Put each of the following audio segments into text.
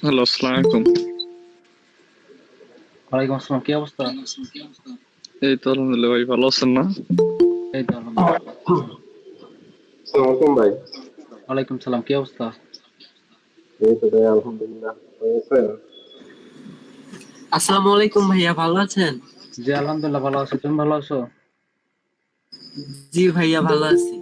Hello, আসসালামু আলাইকুম। ওয়ালাইকুম আসসালাম, কি অবস্থা? এই তো আলহামদুলিল্লাহ ভাই, ভালো আছেন না? এই তো আলহামদুলিল্লাহ। সালামালাইকুম ভাই। ওয়ালাইকুম সালাম, কি অবস্থা? এই তো ভাই আলহামদুলিল্লাহ। ভালো আছেন? আসসালামু আলাইকুম ভাইয়া, ভালো আছেন? জি আলহামদুলিল্লাহ ভালো আছি, তুমি ভালো আছো? জি ভাইয়া, ভালো আছি।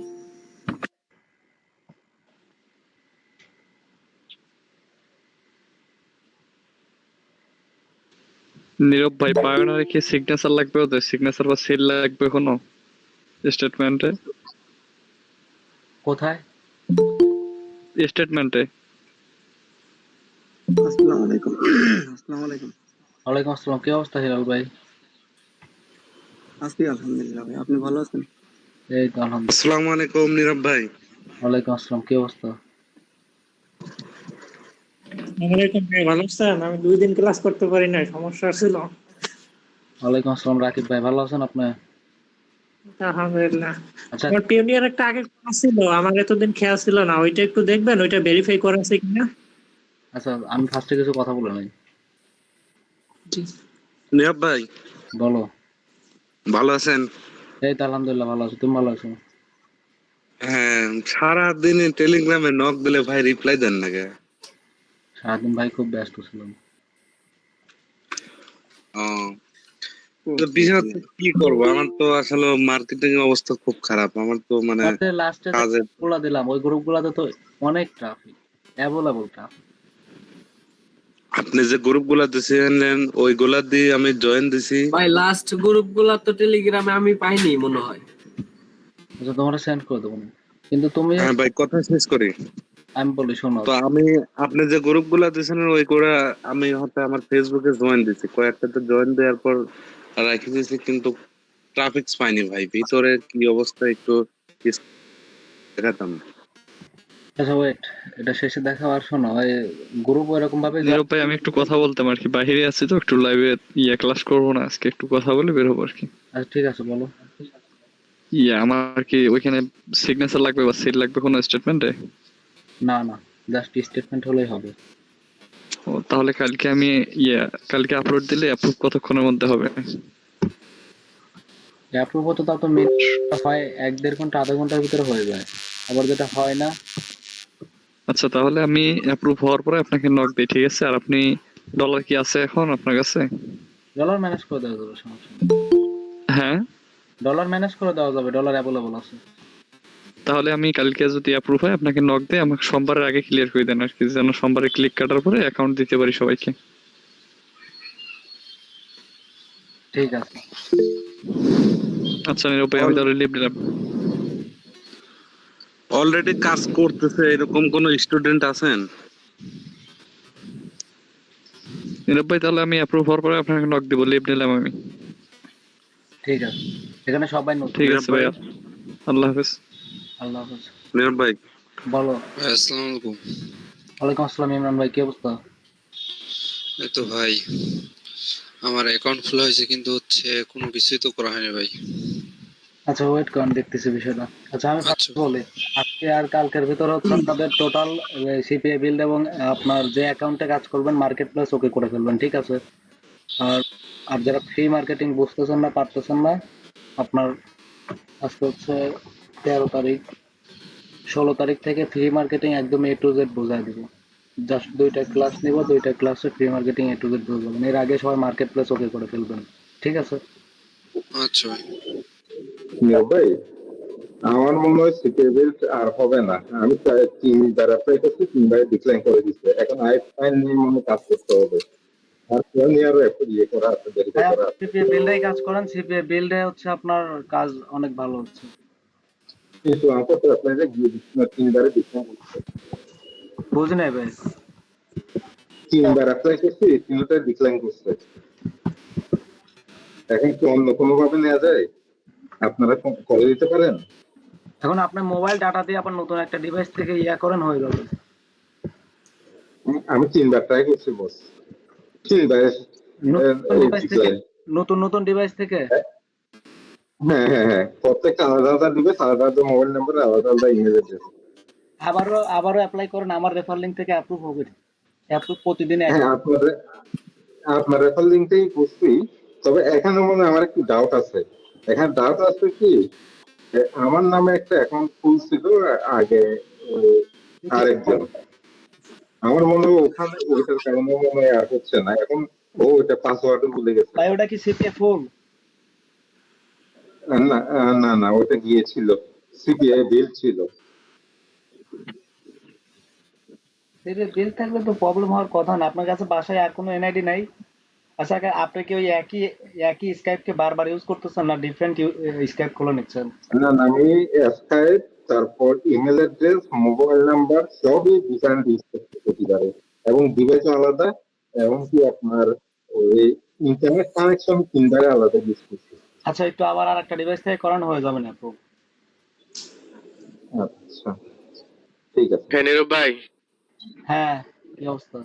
নীরব ভাই, বায়োনারে কি সিগনেচার লাগবে? ওদের সিগনেচার বা সিল লাগবে কোনো স্টেটমেন্টে? কোথায়? স্টেটমেন্টে। আসসালামু আলাইকুম। আসসালামু আলাইকুম। ওয়ালাইকুম আসসালাম, কি অবস্থা হিলাল ভাই? আছি আলহামদুলিল্লাহ ভাই, আপনি ভালো আছেন? এই তো আলহামদুলিল্লাহ। আসসালামু আলাইকুম নীরব ভাই। ওয়ালাইকুম আসসালাম, কি অবস্থা? আসসালামাইকুম ভাই, ভালো আছেন? আমি 2 দিন ক্লাস করতে পারি নাই, সমস্যা ছিল। ওয়ালাইকুম আসসালাম রাকিব ভাই, ভালো আছেন আপনি? আলহামদুলিল্লাহ। আচ্ছা আমার পিওনিয়ার একটা আগে ক্লাস ছিল, আমার এতদিন খেয়াল ছিল না, ওইটা একটু দেখবেন, ওইটা ভেরিফাই করা আছে কিনা। আচ্ছা, আমি ফার্স্টে কিছু কথা বলে নাই। জি। নীরব ভাই, বলো। ভালো আছেন? এই তো আলহামদুলিল্লাহ ভালো আছি, তুমি ভালো আছো? হ্যাঁ, সারাদিন টেলিগ্রামে নক দিলে ভাই রিপ্লাই দেন না কে? সারাদিন ভাই খুব ব্যস্ত ছিলাম। ও, তো বিষয় হচ্ছে কি করবো, আমার তো আসলে মার্কেটিং অবস্থা খুব খারাপ। আমার তো মানে লাস্টে যে কাজে গ্রুপগুলো দিলাম, ওই গ্রুপগুলোতে তো অনেক ট্রাফিক, অ্যাভেলেবল ট্রাফিক। আপনি যে গ্রুপ গুলা দিয়েছেন ওইগুলা দিয়ে আমি জয়েন দিছি। ভাই লাস্ট গ্রুপ গুলা তো টেলিগ্রামে আমি পাইনি মনে হয়। আচ্ছা তোমরা সেন্ড করে দেবো না। কিন্তু তুমি, হ্যাঁ ভাই, কথা শেষ করি। আমি বলি শোনো। তো আমি আপনি যে গ্রুপ গুলা দিয়েছেন ওই করে আমি হয়তো আমার ফেসবুকে জয়েন দিছি, কয়েকটাতে জয়েন দেওয়ার পর রাখি দিয়েছি, কিন্তু ট্রাফিক পাইনি ভাই। ভিতরে কি অবস্থা একটু দেখাতাম। আচ্ছা ওয়েট, এটা শেষে দেখা আর শোনো, ওই গ্রুপ ওইরকম ভাবে নীরব ভাই, আমি একটু কথা বলতাম আর কি, বাইরে আছি তো, একটু লাইভে ক্লাস করবো না আজকে, একটু কথা বলে বের হবো আর কি। আচ্ছা ঠিক আছে বলো। আমার কি ওইখানে সিগনেচার লাগবে বা সিল লাগবে কোনো স্টেটমেন্টে? না না, জাস্ট স্টেটমেন্ট হলেই হবে। ও, তাহলে কালকে আমি কালকে আপলোড দিলে অ্যাপ্রুভ কতক্ষণের মধ্যে হবে? অ্যাপ্রুভ হতে তাও তো মিনিট হয় 1-1.5 ঘন্টা, আধা ঘন্টার ভিতরে হয়ে যায়। আবার যেটা হয় না, আচ্ছা, তাহলে আমি অ্যাপ্রুভ হওয়ার পরে আপনাকে নক দিই, ঠিক আছে? আর আপনি ডলার কি আছে এখন আপনার কাছে? ডলার ম্যানেজ করে দেওয়া যাবে, সমস্যা নেই। হ্যাঁ, ডলার ম্যানেজ করে দেওয়া যাবে, ডলার অ্যাভেলেবল আছে। তাহলে আমি কালকে যদি অ্যাপ্রুভ হয় আপনাকে নক দেই, আমাকে সোমবারের আগে ক্লিয়ার করে দেন আর কি, যেন সোমবারে ক্লিক কাটার পরে অ্যাকাউন্ট দিতে পারি সবাইকে। ঠিক আছে। আচ্ছা নীরব ভাই, আমি তাহলে লিভ নিলাম। অলরেডি কাজ করতেছে এরকম কোন স্টুডেন্ট আছেন? নীরব ভাই, তাহলে আমি অ্যাপ্রুভ হওয়ার পরে আপনাকে নক দিব, লিভ নিলাম আমি। ঠিক আছে, এখানে সবাই নতুন। ঠিক নীরব আছে ভাই, ভাইয়া, আল্লাহ হাফেজ। আল্লাহ হাফেজ। নীরব ভাই, বলো। ভাই আসসালামু আলাইকুম। ওয়ালাইকুম আসসালাম ইমরান ভাই, কি অবস্থা? এই তো ভাই, আমার অ্যাকাউন্ট খোলা হয়েছে কিন্তু হচ্ছে কোনো কিছুই তো করা হয়নি ভাই। আচ্ছা ওয়েট করেন, দেখতেছি বিষয়টা। আচ্ছা আমি আচ্ছা ফার্স্ট বলি, আজকে আর কালকের ভিতরে হচ্ছে আপনাদের টোটাল সিপিএ বিল্ড এবং আপনার যে অ্যাকাউন্টে কাজ করবেন মার্কেট প্লেস ওকে করে ফেলবেন, ঠিক আছে? আর আর যারা ফ্রি মার্কেটিং বুঝতেছেন না, পারতেছেন না, আপনার আজকে হচ্ছে 13 তারিখ, 16 তারিখ থেকে ফ্রি মার্কেটিং একদম এ টু জেড বোঝাই দিব। জাস্ট 2টা ক্লাস নিব, 2টা ক্লাসে free marketing A to Z বুঝাবেন। এর আগে সবাই মার্কেট প্লেস ওকে করে ফেলবেন, ঠিক আছে? আচ্ছা ভাই। নীরব ভাই, আমার মনে হয় সিকিউরিটি আর হবে না। আমি প্রায় 3বার অ্যাপ্লাই করছি, 3বার ডিক্লাইন করে দিচ্ছে। এখন ফাইন নিয়ে মনে হয় কাজ করতে হবে। আর পিওনিয়ারও একটু ইয়ে করা আছে, ভেরিফাই ভাই করা আপনি আছে। সিপিএ বিল্ডেই কাজ করেন, সিপিএ বিল্ডে হচ্ছে আপনার কাজ অনেক ভালো হচ্ছে। কিন্তু আমার তো অ্যাপ্লাইতে গিয়ে দিচ্ছি না, 3বারে ডিক্লাইন করছে। বুঝি নাই ভাই। 3বার অ্যাপ্লাই করছি, 3টাই ডিক্লাইন করছে। এখন কি অন্য কোনো ভাবে নেওয়া যায়? আপনারা করে দিতে পারেন? এখন আপনার মোবাইল ডাটা দিয়ে আবার নতুন একটা ডিভাইস থেকে করেন, হয়ে যাবে। আমি 3বার ট্রাই করছি বস, 3বার নতুন ডিভাইস থেকে, ডিক্লাইন। নতুন নতুন ডিভাইস থেকে। হ্যাঁ হ্যাঁ হ্যাঁ, প্রত্যেকটা আলাদা আলাদা দিবে, আলাদা আলাদা মোবাইল নাম্বার, আলাদা আলাদা ইমেল অ্যাড্রেস। আবারও অ্যাপ্লাই করেন, আমার রেফার লিংক থেকে অ্যাপ্রুভ হবে। অ্যাপ্রুভ প্রতিদিন এক। হ্যাঁ, আপনার রেফার লিঙ্কটাই বুঝছি, তবে এখানে মনে হয় আমার একটু ডাউট আছে। এখানে ডাউট আছে কি, আমার নামে একটা অ্যাকাউন্ট খুলছিল আগে আরেকজন, আমার মনে হয় ওখানে ওইটার কারণে মনে হয় আর হচ্ছে না এখন। ও ওইটা পাসওয়ার্ড ভুলে গেছে। ভাই ওটা কি সিপিএ ফুল? না না না, ওইটা গিয়েছিল, সিপিআই বিল ছিল। সিপিএ বিল থাকলে তো প্রবলেম হওয়ার কথা না। আপনার কাছে বাসায় আর কোনো এনআইডি নাই? আচ্ছা, আপনি কি ওই একই স্কাইপকে বারবার ইউজ করতেছেন না ডিফারেন্ট স্কাইপ খুলে নিচ্ছেন? না না, আমি স্কাইপ, তারপর ইমেল অ্যাড্রেস, মোবাইল নাম্বার সবই ডিফারেন্ট ইউজ করতে প্রতিবারে, এবং ডিভাইস আলাদা, এবং কি আপনার ওই ইন্টারনেট কানেকশন তিনবারে আলাদা ইউজ করছি। আচ্ছা, একটু আবার আর একটা ডিভাইস থেকে করানো হয়ে যাবে না অ্যাপ্রুভ? আচ্ছা, ঠিক আছে। হ্যাঁ নীরব ভাই। হ্যাঁ, কি অবস্থা?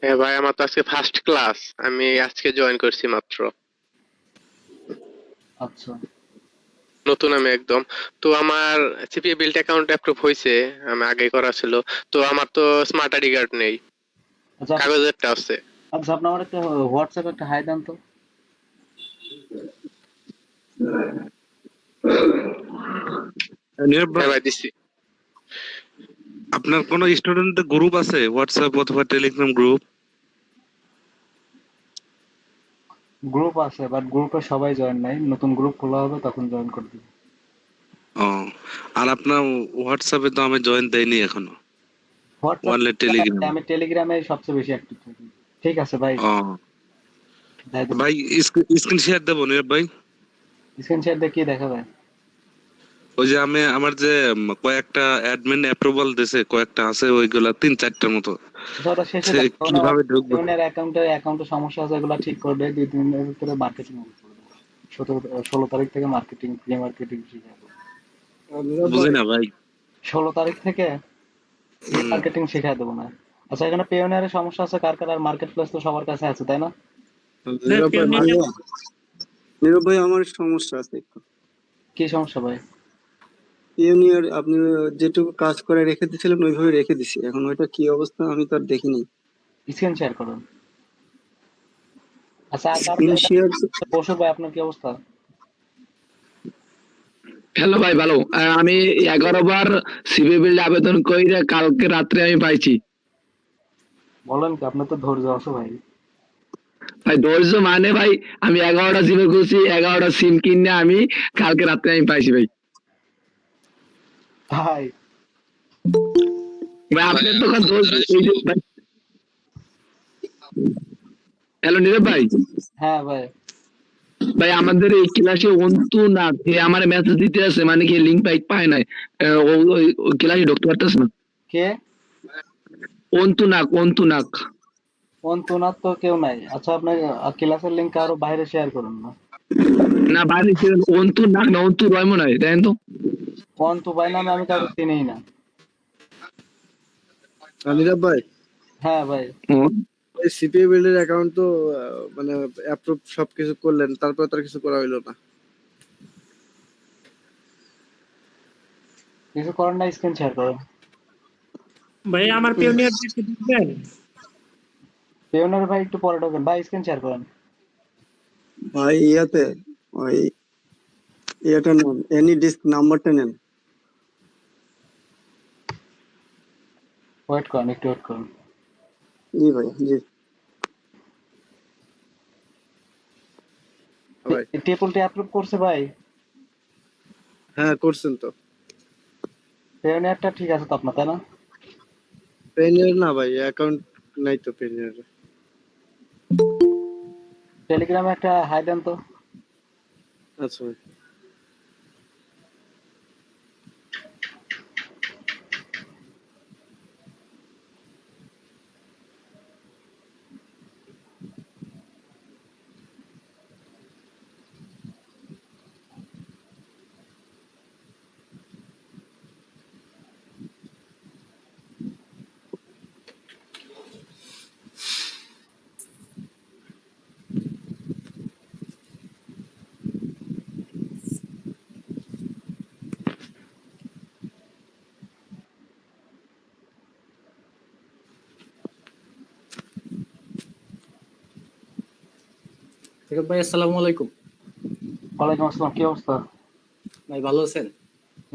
হ্যাঁ ভাই, আমার তো আজকে ফার্স্ট ক্লাস, আমি আজকে জয়েন করছি মাত্র, আচ্ছা, নতুন আমি একদম। তো আমার সিপিএ বিল্ড অ্যাকাউন্ট অ্যাপ্রুভ হয়েছে, আমি আগে করা ছিল। তো আমার তো স্মার্ট আইডি কার্ড নেই, আচ্ছা, কাগজেরটা আছে। আচ্ছা, আপনি আমার একটা হোয়াটসঅ্যাপে একটা হাই দেন তো। নীরব হ্যাঁ ভাই, ভাই দিছি। আপনার কোনো স্টুডেন্ট গ্রুপ আছে হোয়াটসঅ্যাপ অথবা টেলিগ্রাম গ্রুপ? গ্রুপ আছে, বাট গ্রুপে সবাই জয়েন নাই। নতুন গ্রুপ খোলা হবে তখন জয়েন করে দিবি। ও, আর আপনার হোয়াটসঅ্যাপে তো আমি জয়েন দেইনি এখনো, ওনলি টেলিগ্রাম। হোয়াটসঅ্যাপ আমি টেলিগ্রামে সবচেয়ে বেশি অ্যাক্টিভ থাকি। ঠিক আছে ভাই, ও দেয় দিন। ভাই, স্ক্রিন শেয়ার দেবো নীরব ভাই? স্ক্রিন শেয়ার দিয়ে কি দেখা যায়? ওই যে আমি আমার যে কয়েকটা অ্যাডমিন অ্যাপ্রুভাল দিছে, কয়েকটা আছে ওইগুলা 3-4টার মতো, আচ্ছা, ওটা শেষে সে দেখো। কিভাবে ঢুকবো? ওনার অ্যাকাউন্টে সমস্যা আছে, এগুলো ঠিক করবে 2-3 দিনের ভিতরে। মার্কেটিং করে দেবো। 16 তারিখ থেকে মার্কেটিং, প্রি মার্কেটিং শিখাবো। বুঝি না ভাই। 16 তারিখ থেকে হুম। মার্কেটিং শিখাই দেবো না? আচ্ছা, এখানে পেওনিয়ারের সমস্যা আছে কার কার? আর মার্কেট প্লেস তো সবার কাছে আছে, তাই না? হ্যাঁ, pioneer- নীরব ভাই, আমার সমস্যা আছে একটু। কি সমস্যা ভাই? পিওনিয়ার আপনি যেটুকু কাজ করে রেখে দিয়েছিলেন ওইভাবে রেখে দিছি, এখন ওইটা কি অবস্থা আমি তো আর দেখিনি। স্ক্রিন শেয়ার করুন। আচ্ছা, আর কার? Screen share. বসু ভাই, আপনার কি অবস্থা? হ্যালো ভাই, ভালো। আমি 11 বার সিভি বিল্ড আবেদন কইরা কালকে রাত্রে আমি পাইছি। বলেন কি, আপনার তো ধৈর্য আছে ভাই। ভাই ধৈর্য মানে ভাই, আমি 11টা সিমে খুলছি, 11টা সিম কিনে আমি কালকে রাত্রে আমি পাইছি ভাই। ভাই, ভাই আপনার তো কাছে ধৈর্য এই যে ভাই। হ্যালো নীরব ভাই, হ্যাঁ ভাই। ভাই আমাদের এই ক্লাসে অন্তু না, সে আমার মেসেজ দিতে আছে, মানে কি লিংক পায় নাই। ওই ক্লাসে ঢুকতে পারতেছ না। কে? অন্তু নাক। অন্তনাথ তো কেউ নাই। আচ্ছা, আপনার ক্লাসের লিঙ্ক আরো বাইরে শেয়ার করুন না। না বাইরে অন্তু নাক না, অন্তু রয় মনে হয়, দেখেন তো। অন্তু ভাই নামে আমি কাউকে চিনিই না। নীরব ভাই, হ্যাঁ ভাই। এই সিপিএ বিল্ডের অ্যাকাউন্ট তো মানে অ্যাপ্রুভ সবকিছু করলেন, তারপর তার কিছু করা হইলো না। কিছু করেন না, স্ক্রিন শেয়ার করেন। ভাই আমার পিওনিয়ার দেখবেন? পেওনার ভাই একটু পরে ঢোকেন ভাই, স্ক্রিন শেয়ার করেন। ভাই ইয়াতে ওই ইয়েটা নেন, এনি ডিস্ক নাম্বারটা নেন। ওয়েট করেন, একটু ওয়েট করুন। জি ভাই, জি। ভাই ট্রিপলটি অ্যাপ্রুভ করছে ভাই? হ্যাঁ, করছেন তো। পেওনিয়ারটা ঠিক আছে তো আপনার, তাই না? পেনিয়ার না ভাই, অ্যাকাউন্ট নাই তো পেনিয়ার। টেলিগ্রামে একটা হাই দেন তো। আচ্ছা ভাই। নীরব ভাই আসসালামু আলাইকুম। ওয়ালাইকুম আসসালাম, কি অবস্থা? ভাই ভালো আছেন?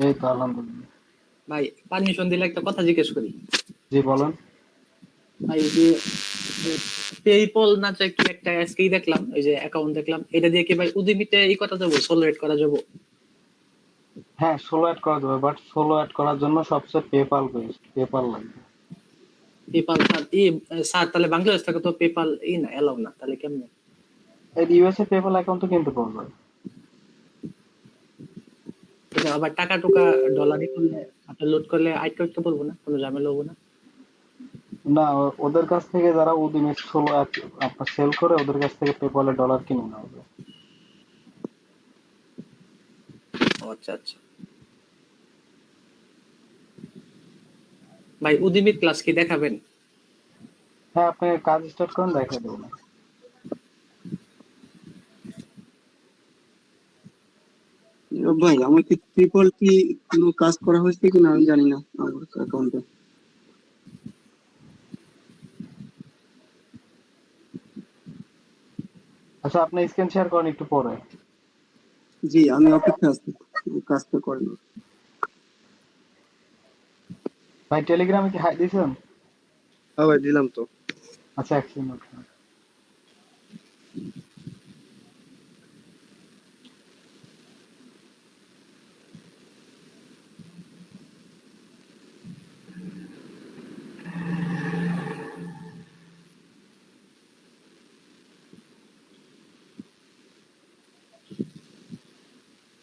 এই তো আলহামদুলিল্লাহ। ভাই পারমিশন দিলে একটা কথা জিজ্ঞেস করি। জি বলেন। ভাই এই যে পেইপল না চাই কি একটা আজকেই দেখলাম, এই যে অ্যাকাউন্ট দেখলাম, এটা দিয়ে কি ভাই উদ্যমিতে এই কথা যাবো, সোলারেট করা যাবো? হ্যাঁ, ষোলো অ্যাড করা যাবে, বাট ষোলো অ্যাড করার জন্য সবচেয়ে পেপাল বেস্ট, পেপাল লাগবে। পেপাল স্যার তাহলে বাংলাদেশ থেকে তো পেপাল না এলাও না, তাহলে কেমনে? এই ইউএসএ পেপাল অ্যাকাউন্ট তো কিনতে পারবে। এটা আবার টাকা টুকা ডলারই করলে আপনার লোড করলে আইট করতে বলবো না, কোনো ঝামেলা হবো না? না, ওদের কাছ থেকে যারা উদিনে ষোলো অ্যাড আপনার সেল করে ওদের কাছ থেকে পেপালে ডলার কিনে নেওয়া হবে। আচ্ছা আচ্ছা। ভাই উদ্যমির ক্লাস কি দেখাবেন? হ্যাঁ, আপনি কাজ স্টার্ট করেন, দেখা দেবো না। ভাই আমার কি ট্রিপল কি কোনো কাজ করা হয়েছে কিনা আমি জানি না আমার অ্যাকাউন্টে। আচ্ছা, আপনি স্ক্রিন শেয়ার করেন একটু পরে। জি আমি অপেক্ষা আছি, কাজটা করেন। ভাই টেলিগ্রামে কি হাই দিয়েছেন? হ্যাঁ ভাই দিলাম তো। আচ্ছা, এক সেকেন্ড।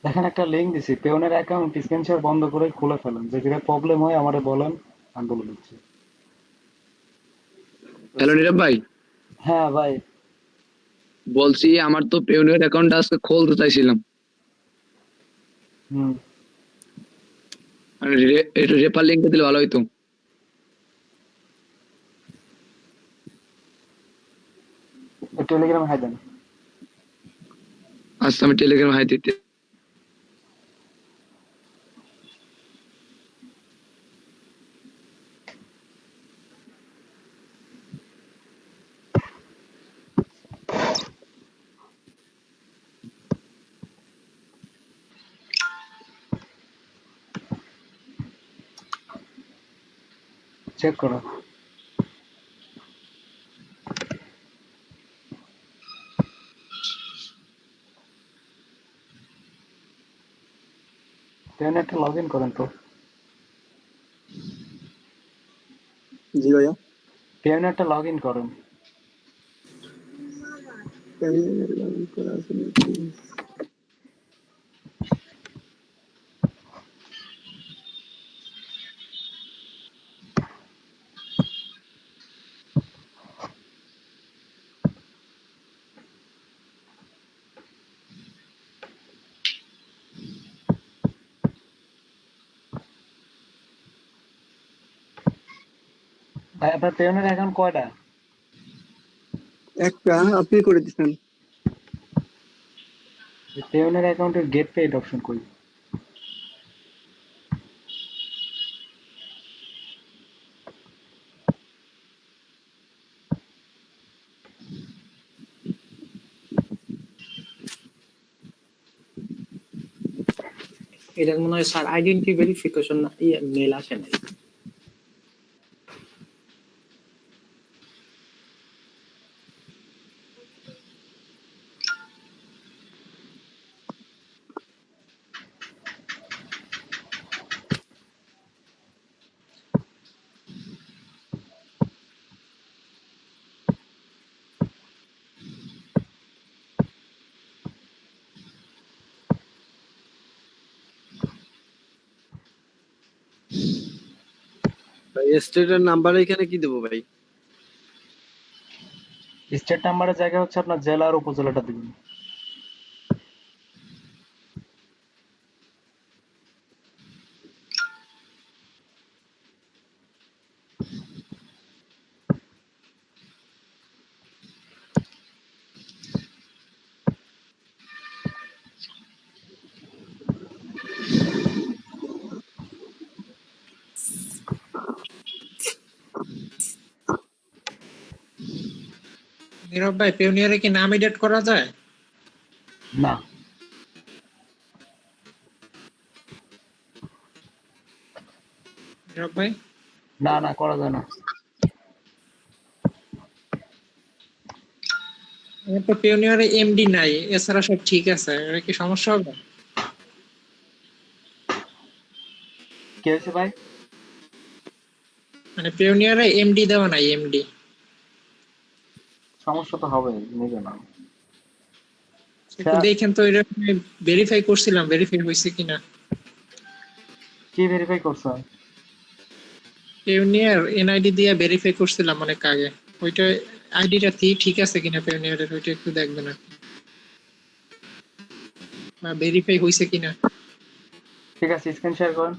দেখেন একটা লিঙ্ক দিছি, পেওনের অ্যাকাউন্ট স্ক্রিন শেয়ার বন্ধ করে খুলে ফেলেন, যে জায়গায় প্রবলেম হয় আমারে বলেন, আমি বলে দিচ্ছি। হ্যালো নীরব ভাই, হ্যাঁ ভাই। বলছি আমার তো পেউনিয়ার অ্যাকাউন্ট আজকে খুলতে চাইছিলাম, হুম, একটু রেফার লিঙ্ক দিলে ভালো হইতো। টেলিগ্রামে হাই দেন। আচ্ছা আমি টেলিগ্রামে হাই দিতে। চেক করো। পেওনেরটা লগ ইন করেন তো। জি ভাইয়া। পেওনেরটা লগ ইন করেন। ভাই আপনার পেওনের অ্যাকাউন্ট কয়টা? একটা আপনি করে দিচ্ছেন। পেওনের অ্যাকাউন্টের গেট পেইড অপশন কই? এটার মনে হয় স্যার আইডেন্টি ভেরিফিকেশন না মেল আসে নাই। ভাই স্টেটের নাম্বার এখানে কি দেবো ভাই? স্টেট নাম্বারের জায়গায় হচ্ছে আপনার জেলা আর উপজেলাটা দিবেন। নীরব ভাই পেউনিয়ারে কি নাম এডিট করা যায়? না ভাই না না করা যায় না। আমার তো পিওনিয়ারে এমডি নাই, এছাড়া সব ঠিক আছে, এটা কি সমস্যা হবে? কি হয়েছে ভাই? মানে পিওনিয়ারে এমডি দেওয়া নাই, এমডি। সমস্যা তো হবে, নিবে না। একটু দেখেন তো, এটা ভেরিফাই করছিলাম, ভেরিফাই হয়েছে কিনা। কি ভেরিফাই করছেন? পিওনিয়ার এনআইডি দিয়ে ভেরিফাই করছিলাম অনেক আগে, ওইটা আইডিটা ঠিক আছে কিনা পিওনিয়ারের, ওইটা একটু দেখবেন আর কি। বা ভেরিফাই হয়েছে কিনা। ঠিক আছে, স্ক্রিন শেয়ার করেন।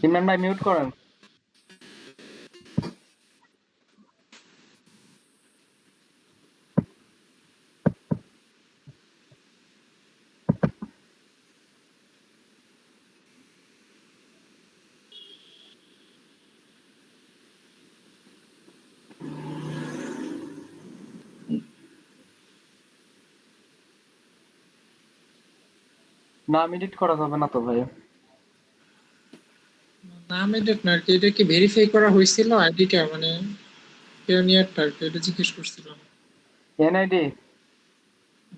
ইমরান ভাই মিউট করেন। নাম এডিট করা যাবে না তো ভাই? নাম এডিট না আর কি, এটা কি ভেরিফাই করা হয়েছিল আইডিটা, মানে পিওনিয়ারটা আর কি, এটা জিজ্ঞেস করছিলাম। এনআইডি?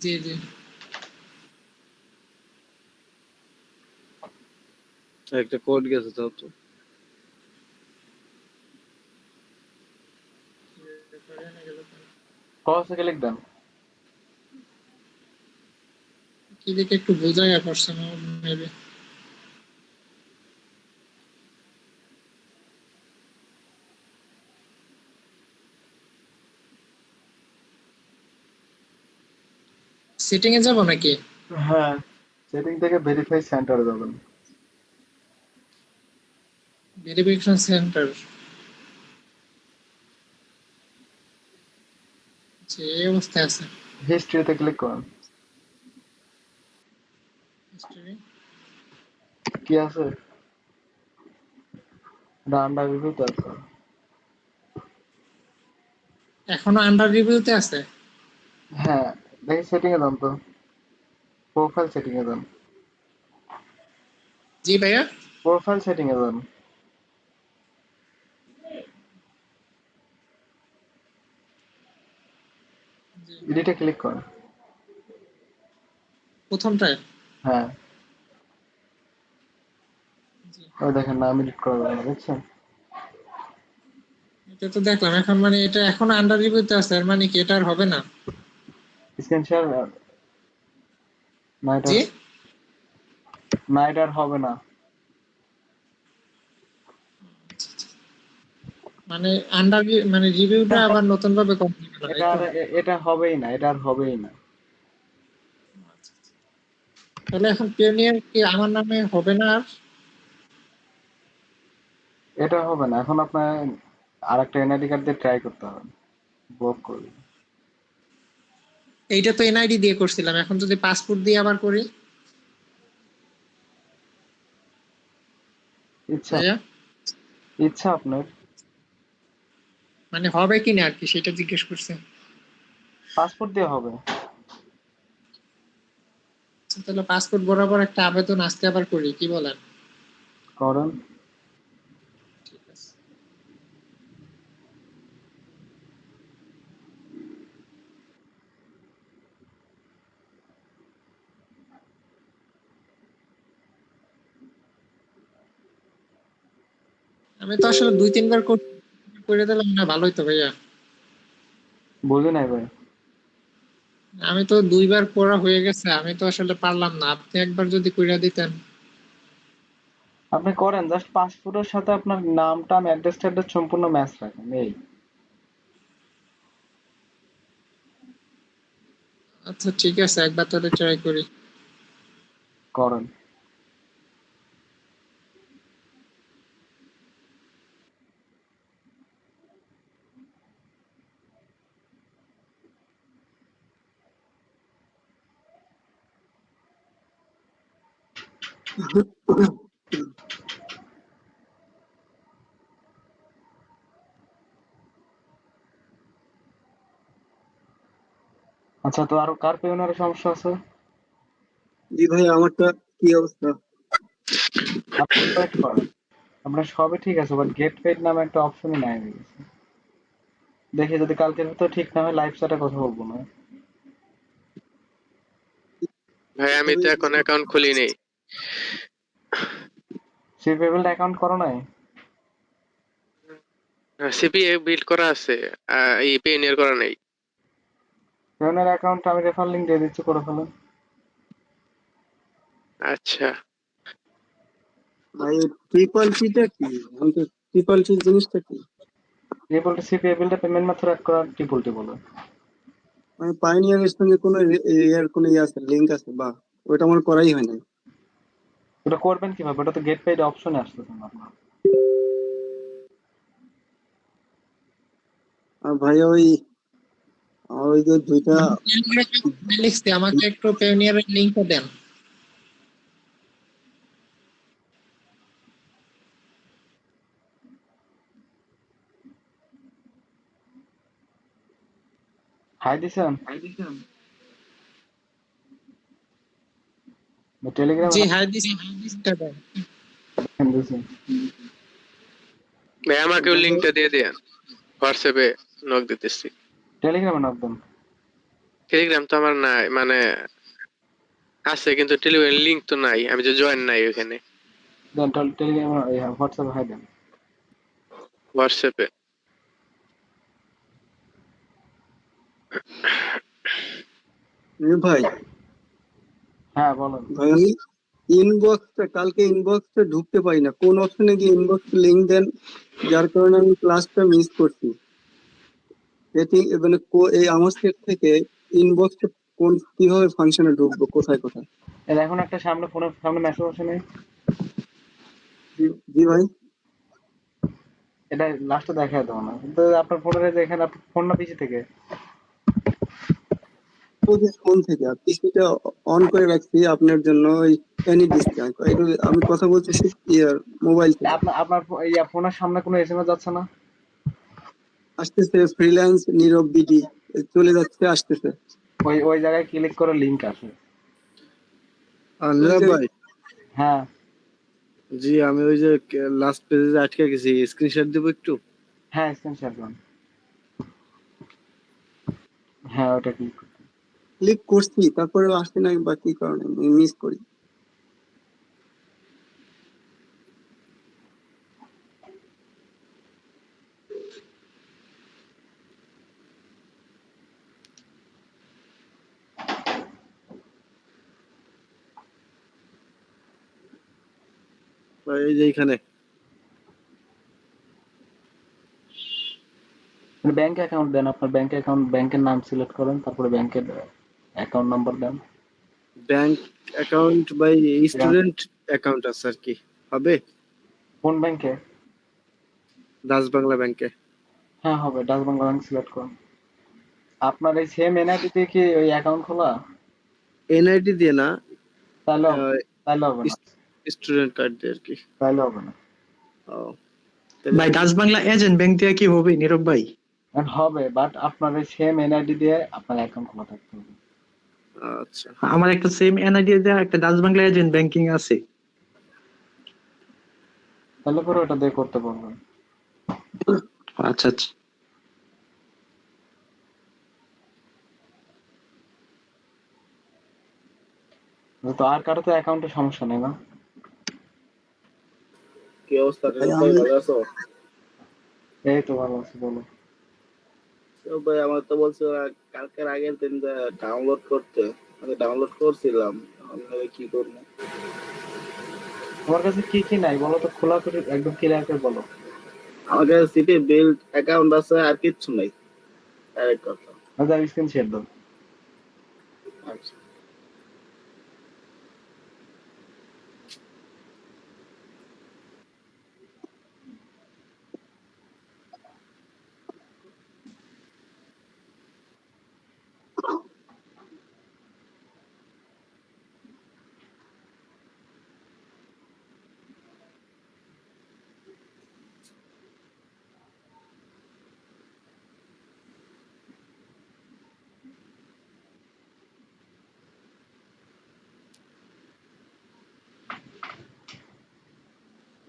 জি জি। একটা কোড গেছে তাও তো। কত থেকে লিখবেন? কি দেখে একটু বোঝাই পারছে না মেবি। সেটিং এ যাব নাকি? হ্যাঁ, সেটিং থেকে ভেরিফাই সেন্টারে যাবেন। ভেরিফিকেশন সেন্টার, যে এই অবস্থায় আছে। হিস্ট্রিতে ক্লিক করেন। History? কি আছে? আন্ডার রিভিউতে আছে। এখনো আন্ডার রিভিউতে আছে? হ্যাঁ, দেখি সেটিং এ যান তো, প্রোফাইল সেটিং এ যান। জি ভাইয়া। প্রোফাইল সেটিং এ যান। এডিটে ক্লিক করেন। প্রথমটায়? হ্যাঁ, ওই দেখেন নাম এডিট করা যাবে না, দেখছেন? এটা তো দেখলাম, এখন মানে এটা এখনো আন্ডার রিভিউতে আছে, এর মানে কি এটা আর হবে না? স্ক্রিন শেয়ার না, এটা জি না, এটা আর হবে না। মানে আন্ডার, মানে রিভিউটা আবার নতুন ভাবে কমপ্লিট করা, এটা আর এটা হবেই না, এটা আর হবেই না। তাহলে এখন পিওনিয়ার কি আমার নামে হবে না আর? এটা হবে না, এখন আপনার আরেকটা এনআইডি কার্ড দিয়ে ট্রাই করতে হবে, ব্লক করবে। এইটা তো এনআইডি দিয়ে করছিলাম, এখন যদি পাসপোর্ট দিয়ে আবার করি? ইচ্ছা ভাইয়া ইচ্ছা আপনার। মানে হবে কিনা আর কি সেটা জিজ্ঞেস করছে। পাসপোর্ট দিয়ে হবে। আচ্ছা, তাহলে পাসপোর্ট বরাবর একটা আবেদন আজকে আবার করি, কি বলেন? করেন। ঠিক আছে। আমি তো আসলে 2-3 বার করে দিলাম না, ভালোই তো ভাইয়া। বুঝি নাই ভাই। আমি তো 2 বার করা হয়ে গেছে, আমি তো আসলে পারলাম না, আপনি একবার যদি কইরা দিতেন। আপনি করেন, জাস্ট পাসপোর্টের সাথে আপনার নামটা অ্যাড্রেস ট্যাড্রেস সম্পূর্ণ ম্যাচ রাখেন, এই। আচ্ছা ঠিক আছে, একবার তাহলে ট্রাই করি। করেন। আচ্ছা, তো আরো কার পেওনারের সমস্যা আছে? জি ভাই, আমারটা কি অবস্থা? আপনি ওয়েট করেন, আপনার সবই ঠিক আছে, বাট গেট পেইড নামে একটা অপশনই নাই হয়ে গেছে। দেখি যদি কালকের ভিতর ঠিক না হয় লাইভ চ্যাটে কথা বলবো না। ভাই আমি তো এখন অ্যাকাউন্ট খুলিনি। সিপিএবিল অ্যাকাউন্ট করো নাই? সিপিএ বিল্ড করা আছে, এই পেনিয়ার করা নাই। পেওনার অ্যাকাউন্ট আমি রেফার লিংক দিয়ে দিচ্ছি, করে ফেলেন। আচ্ছা ভাই ট্রিপল সিটা কি? আমি তো ট্রিপল সি জিনিসটা কি? ট্রিপল টি সিপিএবিলটা পেমেন্ট মেথড অ্যাড করা ট্রিপল টি বলে। মানে পাইনিয়ারের সঙ্গে কোনো এর কোনো ইয়ে আছে, লিংক আছে বা ওটা আমার করাই হয় না। ওটা করবেন কিভাবে? ওটা তো গেট পেইড অপশনে আসতেছে না আপনার। আর ভাই ওই যে দুইটা লিখছি, আমাকে একটু পেওনিয়ারের লিংকটা দেন। হাই দিছেন? টেলিগ্রামে জি হাই দিছি, লিংকটা দেন। দিছেন? ভাই আমাকেও লিংকটা দিয়ে দেন, হোয়াটসঅ্যাপে নক দিতেছি। টেলিগ্রামে নক দেন। টেলিগ্রাম তো আমার নাই, মানে আছে কিন্তু টেলিগ্রামের লিংক তো নাই, আমি যে জয়েন নাই ওখানে। দেন টেলিগ্রামে হোয়াটসঅ্যাপে হাই দেন। হোয়াটসঅ্যাপে ভাই। হ্যাঁ বলেন। ভাই আমি কালকে ইনবক্সটা ঢুকতে পারি না, কোন অপশনে গিয়ে ইনবক্স লিংক দেন, যার কারণে আমি ক্লাসটা মিস করছি। এটি মানে এই আমার সেট থেকে ইনবক্স কোন কিভাবে ফাংশনে ঢুকবো, কোথায় কোথায়? এর এখন একটা ফোনের সামনে মেসেজ আসে নাই? জি ভাই। এটা লাস্টে দেখায় দেবো না, কিন্তু আপনার ফোনের যে এখানে ফোন না পিসি থেকে? ফোন থেকে পিসিটা অন করে রাখছি আপনার জন্য, ওই এনি ডিসপ্লে। আমি কথা বলছি ইয়ার মোবাইল থেকে। আপনার ফোনের সামনে কোনো এসএমএস যাচ্ছে না? আসতেছে ফ্রিল্যান্স নীরব বিডি, চলে যাচ্ছে, আসতেছে। ওই জায়গায় ক্লিক করে লিংক আসে। নীরব ভাই, হ্যাঁ জি আমি ওই যে লাস্ট পেজে আটকে গেছি, স্ক্রিনশট দেবো একটু? হ্যাঁ, স্ক্রিনশট দেন। হ্যাঁ ওটা ক্লিক করছি, তারপরে আসছে না, বা কি কারণে মিস করি। এই যে এখানে ব্যাংক অ্যাকাউন্ট দেন, আপনার ব্যাংক অ্যাকাউন্ট, ব্যাংকের নাম সিলেক্ট করেন, তারপরে ব্যাংকের অ্যাকাউন্ট নাম্বার দেন। ব্যাংক অ্যাকাউন্ট বাই স্টুডেন্ট অ্যাকাউন্ট আছে আর কি, হবে? কোন ব্যাংকে? ডাচ বাংলা ব্যাংকে। হ্যাঁ হবে, ডাচ বাংলা ব্যাংক সিলেক্ট করুন। আপনার এই সেম এনআইডি দিয়ে কি ওই অ্যাকাউন্ট খোলা? এনআইডি দিয়ে না, তাহলে হবে না। স্টুডেন্ট কার্ড দিয়ে আর কি। তাহলে হবে না। ও ভাই ডাচ বাংলা এজেন্ট ব্যাংক দিয়ে কি হবে নীরব ভাই? হবে, বাট আপনার এই সেম এনআইডি দিয়ে আপনার অ্যাকাউন্ট খোলা থাকতে হবে। আচ্ছা, আমার একটা সেম এনআইডি দিয়ে একটা ডাচ বাংলা এজেন্ট ব্যাংকিং আছে। তাহলে পরে ওটা দিয়ে করতে পারবেন। আচ্ছা আচ্ছা। তো আর কারো তো অ্যাকাউন্টে সমস্যা নেই না? কি অবস্থা ভাই, ভালো আছো? এই তো ভালো আছে, বলো। ভাই আমার তো বলছে কালকের আগের দিন ডাউনলোড করতে, আমি ডাউনলোড করছিলাম, আমি কি করবো? তোমার কাছে কি কি নাই বলো তো, খোলা করে একদম ক্লিয়ার করে বলো। আমার কাছে সিটি বিল্ড অ্যাকাউন্ট আছে, আর কিচ্ছু নাই। ডাইরেক্ট কথা। আমি স্ক্রিন শেয়ার দাও। আচ্ছা।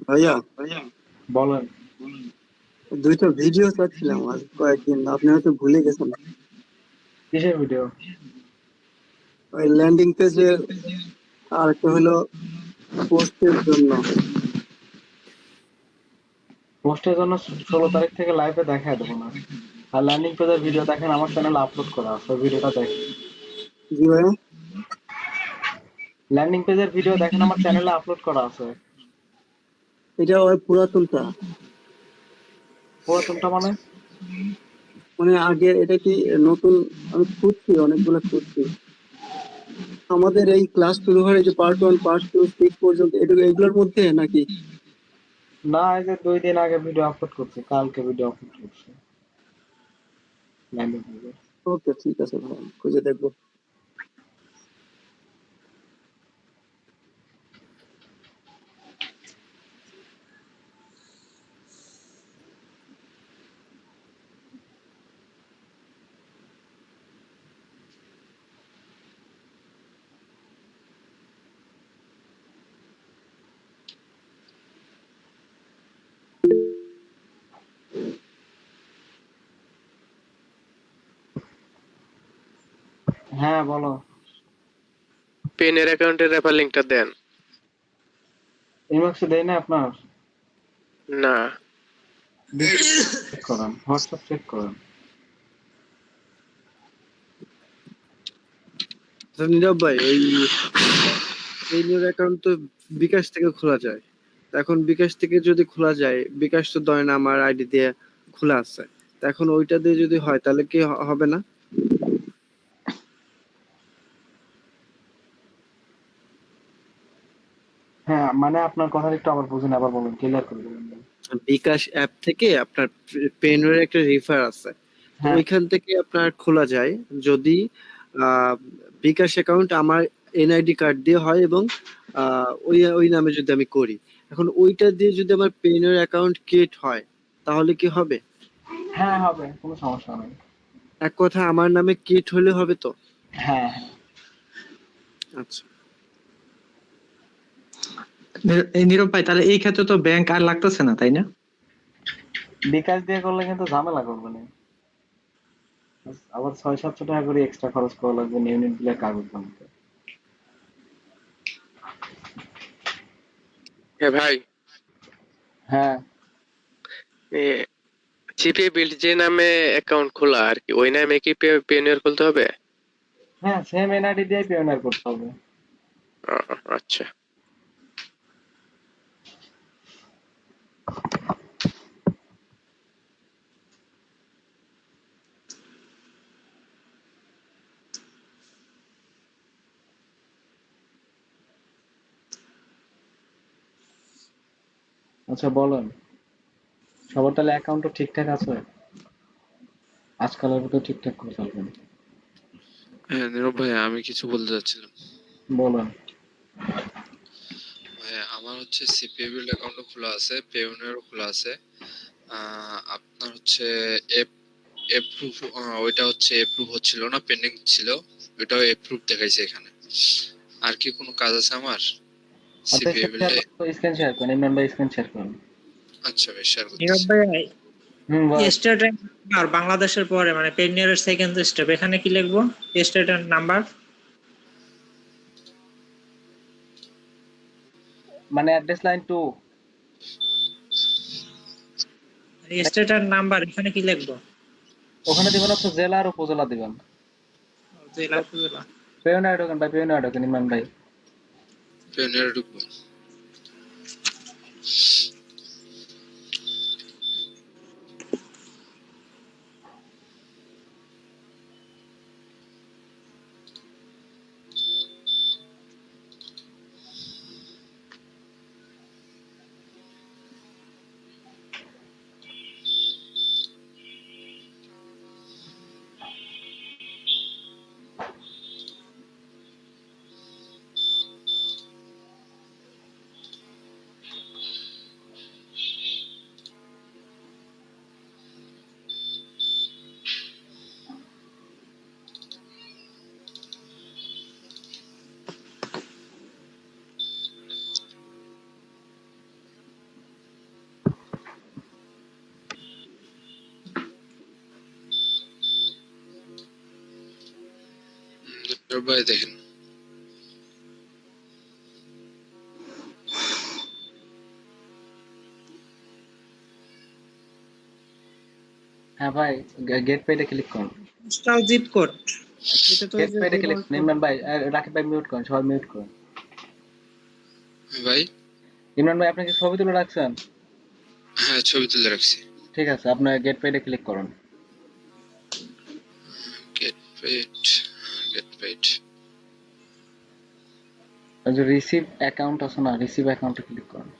ভাইয়া বলেন। দুইটা ভিডিও চাচ্ছিলাম আজ কয়েকদিন, আপনি হয়তো ভুলে গেছেন। কিসের ভিডিও? ওই ল্যান্ডিং পেজে, আর একটা হলো পোস্টের জন্য। পোস্টের জন্য 16 তারিখ থেকে লাইভে দেখায় দেবো না। আর ল্যান্ডিং পেজের ভিডিও দেখেন, আমার চ্যানেলে আপলোড করা আছে, ওই ভিডিওটা দেখেন। জি ভাইয়া, ল্যান্ডিং পেজের ভিডিও দেখেন, আমার চ্যানেলে আপলোড করা আছে। এটা ওই পুরাতনটা, পুরাতনটা মানে? মানে আগে এটা কি নতুন? আমি খুঁজছি, অনেকগুলো খুঁজছি। আমাদের এই ক্লাস শুরু হয় যে পার্ট 1 পার্ট 2 6 পর্যন্ত, এগুলোর মধ্যে নাকি? না, এই যে 2 দিন আগে ভিডিও আপলোড করছি, কালকে ভিডিও আপলোড করছি ল্যান্ডিং পেজে। ওকে, ঠিক আছে ভাই, খুঁজে দেখবো। হ্যাঁ বলো। পেনের অ্যাকাউন্টের রেফার লিংকটা দেন। ইনবক্সে দেই না আপনার? না, চেক করেন, হোয়াটসঅ্যাপ চেক করেন। নীরব ভাই, ওই এই নিউর অ্যাকাউন্ট তো বিকাশ থেকে খোলা যায়। এখন বিকাশ থেকে যদি খোলা যায়, বিকাশ তো ধরেন আমার আইডি দিয়ে খোলা আছে, তো এখন ওইটা দিয়ে যদি হয় তাহলে কি হবে না? হ্যাঁ মানে আপনার কথা একটু আবার বুঝুন, আবার বলুন, ক্লিয়ার করে বলুন। বিকাশ অ্যাপ থেকে আপনার পেনের একটা রিফার আছে, তো হ্যাঁ ওইখান থেকে আপনার খোলা যায় যদি বিকাশ অ্যাকাউন্ট আমার এনআইডি কার্ড দিয়ে হয় এবং ওই ওই নামে যদি আমি করি। এখন ওইটা দিয়ে যদি আমার পেনের অ্যাকাউন্ট ক্রিয়েট হয় তাহলে কি হবে? হ্যাঁ হবে, কোনো সমস্যা নেই। এক কথা আমার নামে ক্রিয়েট হলে হবে তো? হ্যাঁ হ্যাঁ। আচ্ছা, এই নীরব ভাই, তাহলে এই ক্ষেত্রে তো ব্যাংক আর লাগতেছে না, তাই না? বিকাশ দিয়ে করলে কিন্তু ঝামেলা করবে না, আবার 600-700 টাকা করে এক্সট্রা খরচ করা লাগবে ইউনিট বিলের কাগজ বানাতে। হ্যাঁ ভাই, হ্যাঁ সিপিএ বিল্ড যে নামে অ্যাকাউন্ট খোলা আর কি, ওই নামে কি পেনের খুলতে হবে? হ্যাঁ, সেম এনআইডি দিয়ে পিওনার করতে হবে। আচ্ছা। আচ্ছা বলেন, সবার তাহলে অ্যাকাউন্টও ঠিকঠাক আছে? আজকালের মতো ঠিকঠাক করে চলবেন। হ্যাঁ নীরব ভাই, আমি কিছু বলতে চাচ্ছিলাম। বলেন। ভাই আমার হচ্ছে সিপিএ বিল্ড অ্যাকাউন্টও খোলা আছে, পেওনিয়ারও খোলা আছে। আপনার হচ্ছে এপ্রুভ, ওইটা হচ্ছে এপ্রুভ হচ্ছিল না, পেন্ডিং ছিল, ওইটাও এপ্রুভ দেখাইছে এখানে। আর কি কোনো কাজ আছে আমার আচ্ছা সিপিএ বিল্ডে? স্ক্রিন শেয়ার করেন, ইমরান ভাই স্ক্রিন শেয়ার করেন। আচ্ছা ভাই, শেয়ার নীরব করতেছি। ভাই, বলেন। স্টেট আর বাংলাদেশের পরে মানে পেনিয়ারের সেকেন্ড স্টেপ, এখানে কি লিখবো? স্টেট নাম্বার মানে অ্যাড্রেস লাইন 2। স্টেট নাম্বার এখানে কি লিখবো? ওখানে দিবেন হচ্ছে জেলা আর উপজেলা দিবেন। জেলা উপজেলা। পেওনিয়ার ঢোকেন ভাই, পেওনিয়ার ঢোকেন ইমরান ভাই। পেওনিয়ারে ঢুকবো। ভাই দেখেন হ্যাঁ ভাই, গেট পেইডে ক্লিক করুন। জিপ কোড এটা তো গেট পেইডে ক্লিক ইমরান ভাই, রাকিব ভাই মিউট করুন, সবাই মিউট করুন। ভাই। ইমরান ভাই, আপনি কি ছবি তুলে রাখছেন? হ্যাঁ, ছবি তুলে রাখছি। ঠিক আছে, আপনি গেট পেইডে ক্লিক করুন। গেট পেইড যে রিসিভ অ্যাকাউন্ট আছে না, রিসিভ অ্যাকাউন্টে ক্লিক করুন।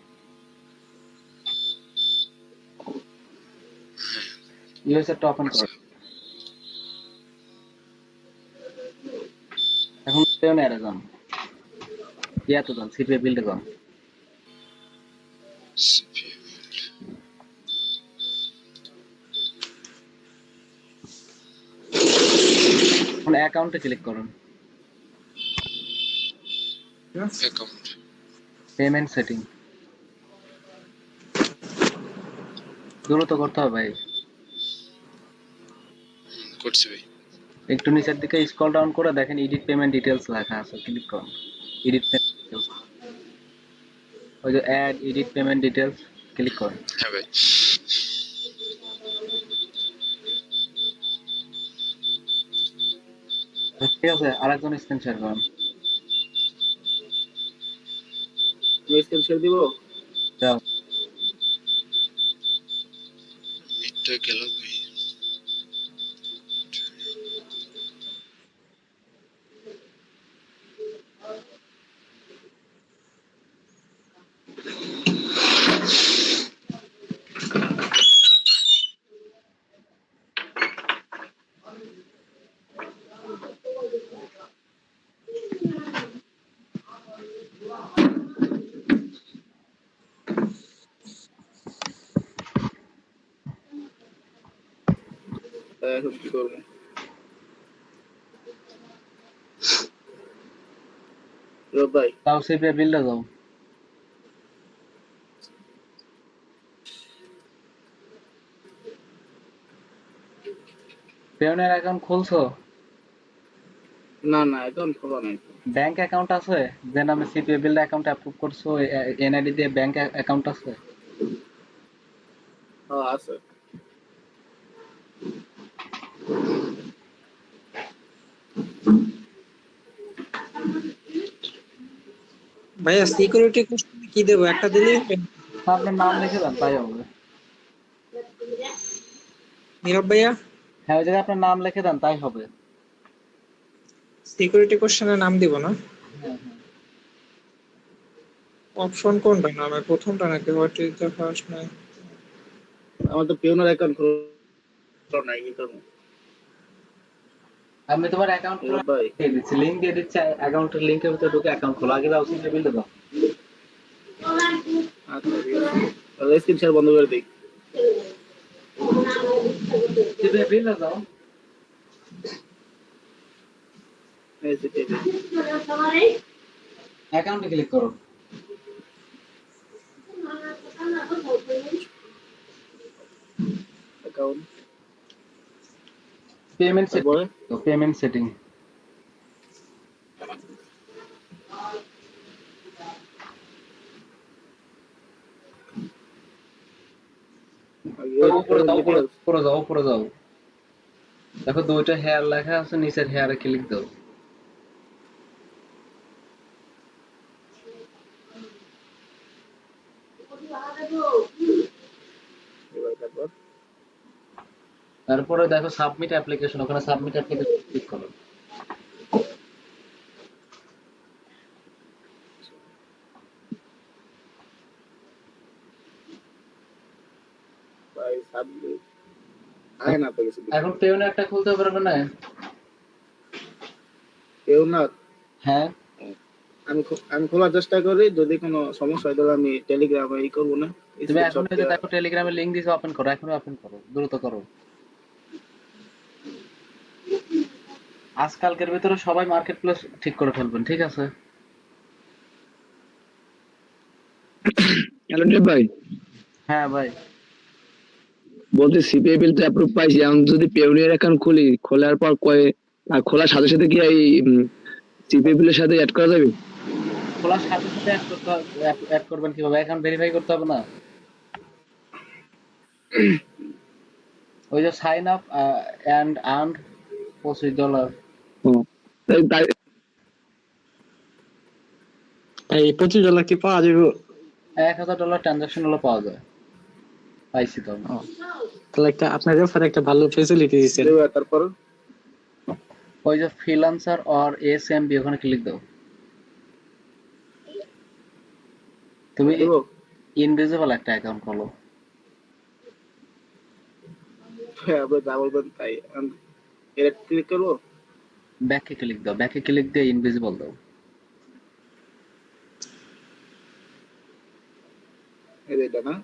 ইউএসএরটা ওপেন করুন। এখন পেওনারে যান, ইয়াতে যান, সিপিএ বিল্ডে যান। এখন অ্যাকাউন্টে ক্লিক করুন। অ্যাকাউন্ট পেমেন্ট সেটিং দ্রুত করতে হবে ভাই। করছি ভাই। একটু নিচের দিকে স্ক্রল ডাউন করে দেখেন এডিট পেমেন্ট ডিটেইলস লেখা আছে, ক্লিক করুন। এডিট পেমেন্ট, ওই যে add edit payment details, click করুন। হ্যাঁ ভাই। ঠিক আছে, আরেকজন স্ক্রিন শেয়ার করুন। স্ক্রিন শেয়ার দিব। যাও, মিটটা গেল ভাই। এখন কি করবো? ভাই তাও সিপিএ বিল্ডে যাও। পেওনের অ্যাকাউন্ট খুলছো? না না, অ্যাকাউন্ট খোলা নাই। ব্যাংক অ্যাকাউন্ট আছে যে নামে সিপিএ বিল্ড অ্যাকাউন্ট অ্যাপ্রুভ করছো, এনআইডি দিয়ে ব্যাংক অ্যাকাউন্ট আছে? হ্যাঁ আছে। ভাইয়া সিকিউরিটি কোশ্চেন কি দেব, একটা দিলেই হবে? আপনার নাম লিখে দেন, তাই হবে। নীরব ভাইয়া, হ্যাঁ, ওই জায়গায় আপনার নাম লিখে দেন, তাই হবে। সিকিউরিটি কোশ্চেনের নাম দিব না? হ্যাঁ, অপশন কোনটা নামে, প্রথমটা নাকি what is the first name? আমার তো পিওনার অ্যাকাউন্ট খোলা নাই, কি করবো? আমি তোমার অ্যাকাউন্ট ভাই দিয়ে দিচ্ছি, লিংক দিয়ে দিচ্ছি, অ্যাকাউন্টের লিংকের ভিতরে ঢুকে অ্যাকাউন্ট খোলা। আগে দাও, সিপিএ বিল্ডে দাও। আচ্ছা ঠিক আছে, স্ক্রিন শেয়ার বন্ধ করে দিই। সিপিএ বিল্ডে দাও। অ্যাকাউন্টে ক্লিক করো। Account payment setting, payment setting. উপরে যাও, উপরে যাও, দেখো দুইটা হেয়ার লেখা আছে, নিচের হেয়ারে ক্লিক দাও। তারপরে দেখো সাবমিট অ্যাপ্লিকেশন, ওখানে সাবমিট অ্যাপ্লিকেশন ক্লিক করো। ভাই সাবমিট আয় না তো কিছু। এখন পেওনে একটা খুলতে পারবে না? পেওনার? হ্যাঁ, আমি খোলার চেষ্টা করি, যদি কোনো সমস্যা হয় তাহলে আমি টেলিগ্রামে ই করবো না। তুমি এখন এই যে দেখো টেলিগ্রামে লিংক দিছো, ওপেন করো, এখনই ওপেন করো, দ্রুত করো। আজকালকের ভিতরে সবাই মার্কেট প্লেস ঠিক করে ফেলবেন, ঠিক আছে? হ্যালো ভাই। হ্যাঁ ভাই, বলতে সিপিএ বিল তো অ্যাপ্রুভ পাইছি, এখন যদি পেওনিয়ার অ্যাকাউন্ট খুলি, খোলার পর খোলার সাথে সাথে কি এই সিপিএল এর সাথে অ্যাড করা যাবে? খোলার সাথে সাথে অ্যাড করবেন কিভাবে? এখন ভেরিফাই করতে হবে না? ওই যে সাইন আপ এন্ড আর্ন $25। এই $25 কি পাওয়া যাবে? $1000 ট্রানজাকশন হলে পাওয়া যায়। পাইছি তো। তাহলে একটা আপনার রেফার একটা ভালো ফ্যাসিলিটি দিয়েছেন। তারপর ওই যে ফ্রিল্যান্সার অর এসএমবি ওখানে ক্লিক দাও। তুমি ইনভিজিবল একটা অ্যাকাউন্ট খোলো। হ্যাঁ আপনি যা বলবেন তাই। এর ক্লিক করবো, ব্যাকে ক্লিক দাও, ব্যাকে ক্লিক দিয়ে ইনভিজিবল দাও। এটা না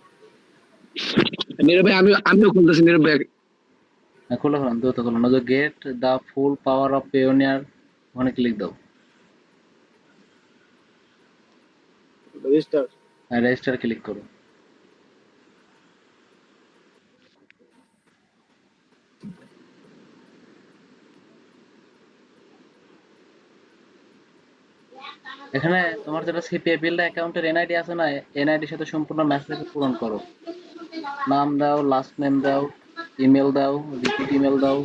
নীরব ভাই, আমিও খুলতেছি নীরব ভাই। খোলো খোলো, দ্রুত খোলো। না যে get the full power of pioneer ওখানে ক্লিক দাও। রেজিস্টার, রেজিস্টার ক্লিক করো। এখানে তোমার যেটা সিপিএ বিল্ড অ্যাকাউন্টের এনআইডি আছে না, এনআইডির সাথে সম্পূর্ণ মেসেজ পূরণ করো। নাম দাও, লাস্ট নেম দাও, ইমেল দাও, রিপিট ইমেল দাও,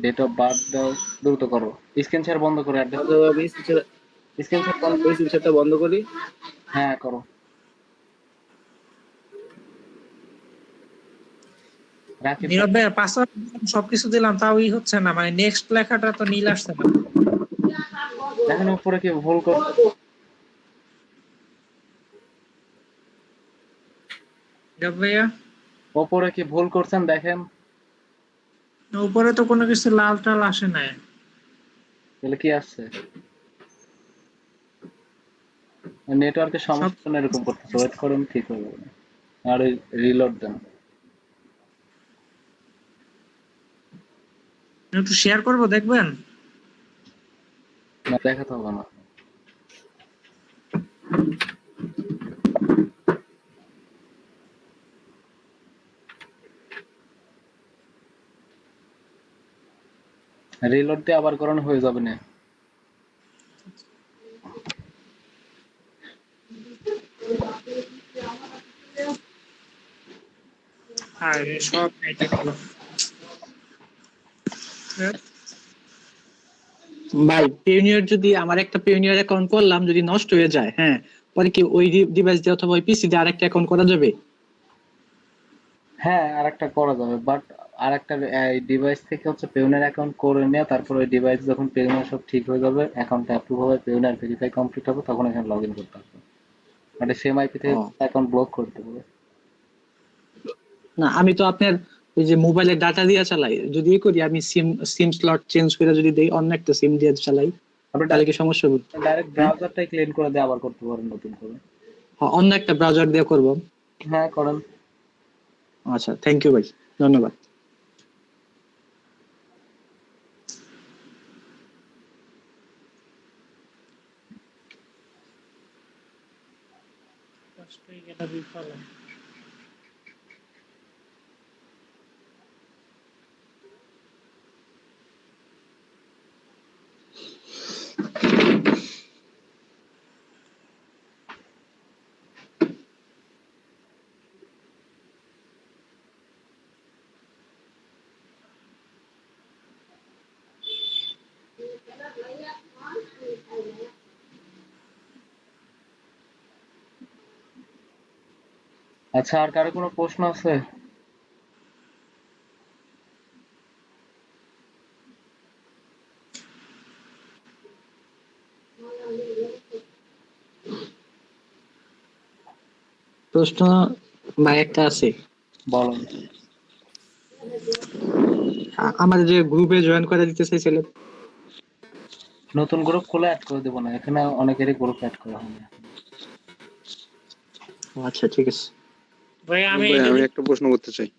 ডেট অফ বার্থ দাও। দ্রুত করো, স্ক্রিন শেয়ার বন্ধ করো। অ্যাড্রেস আমি স্ক্রিন শেয়ার বন্ধ, স্ক্রিনশটটা বন্ধ করি। হ্যাঁ করো। নীরব ভাই পাসওয়ার্ড সবকিছু দিলাম তাও হচ্ছে না, মানে নেক্সট লেখাটা তো নীল আসছে না। দেখেন উপরে কি ভুল কর, নীরব ভাইয়া উপরে কি ভুল করছেন দেখেন। উপরে তো কোনো কিছু লাল টাল আসে না। তাহলে কি আসছে? নেটওয়ার্কের সমস্যা না, এরকম করতেছে। ওয়েট করুন, ঠিক হয়ে যাবে। আর রিলোড দেন। একটু শেয়ার করবো দেখবেন। না দেখাতে হবে না। রিলোড দিয়ে আবার করানো হয়ে যাবে না। আরে সব এটা হলো ভাই পিওনিয়ার যদি আমার একটা পিওনিয়ার অ্যাকাউন্ট করলাম যদি নষ্ট হয়ে যায়, হ্যাঁ, পরে কি ওই ডিভাইস দিয়ে অথবা ওই পিসি দিয়ে আরেকটা অ্যাকাউন্ট করা যাবে? হ্যাঁ আরেকটা করা যাবে, বাট আরেকটা ডিভাইস থেকে হচ্ছে পেওনার অ্যাকাউন্ট করে নিয়ে তারপর ওই ডিভাইস যখন পেওনার সব ঠিক হয়ে যাবে, অ্যাকাউন্টটা অ্যাপ্রুভ হবে, পেওনার ভেরিফাই কমপ্লিট হবে, তখন এখানে লগইন করতে হবে। মানে সেম আইপি থেকে অ্যাকাউন্ট ব্লক করতে হবে। না আমি তো আপনার ওই যে মোবাইলের ডাটা দিয়ে চালাই, যদি করি আমি সিম স্লট চেঞ্জ করে যদি দেই অন্য একটা সিম দিয়ে চালাই, তাহলে কি সমস্যা হবে? ডাইরেক্ট ব্রাউজারটাই ক্লিন করে দিয়ে আবার করতে পারেন নতুন করে। হ্যাঁ অন্য একটা ব্রাউজার দিয়ে করব। হ্যাঁ করেন। আচ্ছা থ্যাংক ইউ ভাই, ধন্যবাদ। আচ্ছা আর কারো কোনো প্রশ্ন আছে? প্রশ্ন ভাই একটা আছে। বলেন। আমাদের যে গ্রুপে জয়েন করে দিতে চাইছিলেন, নতুন গ্রুপ খুলে অ্যাড করে দেবো না, এখানে অনেকেরই গ্রুপ অ্যাড করা হয়নি। আচ্ছা ঠিক আছে। ভাই আমি একটা প্রশ্ন করতে চাই।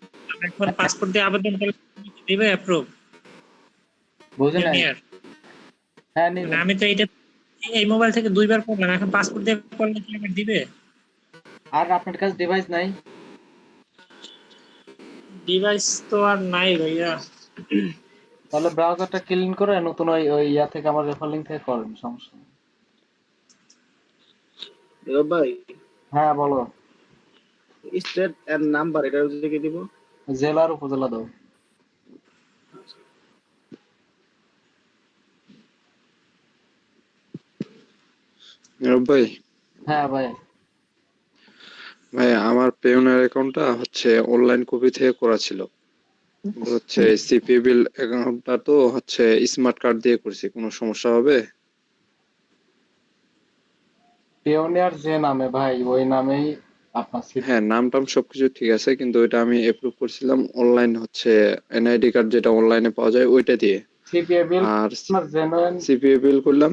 এখন পাসপোর্ট দিয়ে আবেদন করলে দিবে অ্যাপ্রুভ? বুঝেন না? হ্যাঁ নিবে। আমি তো এটা এই মোবাইল থেকে দুইবার করলাম, এখন পাসপোর্ট দিয়ে করলে কি আমার দিবে? আর আপনার কাছে ডিভাইস নাই? ডিভাইস তো আর নাই ভাইয়া। তাহলে ব্রাউজারটা ক্লিন করে নতুন ওই ওই ইয়া থেকে আমার রেফার লিংক থেকে করেন, সমস্যা নেই। নীরব ভাই, হ্যাঁ বলো। স্টেট এন্ড নাম্বার এটা দিকে দিব। জেলার উপজেলা দাও। নীরব ভাই, হ্যাঁ ভাই। ভাই আমার পেওনার অ্যাকাউন্টটা হচ্ছে অনলাইন কপি থেকে করা ছিল, কিন্তু হচ্ছে সিপি বিল অ্যাকাউন্টটা তো হচ্ছে স্মার্ট কার্ড দিয়ে করছি, কোনো সমস্যা হবে? পিওনিয়ার যে নামে ভাই ওই নামেই আপনার হ্যাঁ, নাম টাম সবকিছু ঠিক আছে, কিন্তু ওইটা আমি অ্যাপ্রুভ করছিলাম অনলাইন, হচ্ছে এনআইডি কার্ড যেটা অনলাইনে পাওয়া যায় ওইটা দিয়ে। সিপিএ বিল আর আপনার জেনুইন। সিপিএ বিল করলাম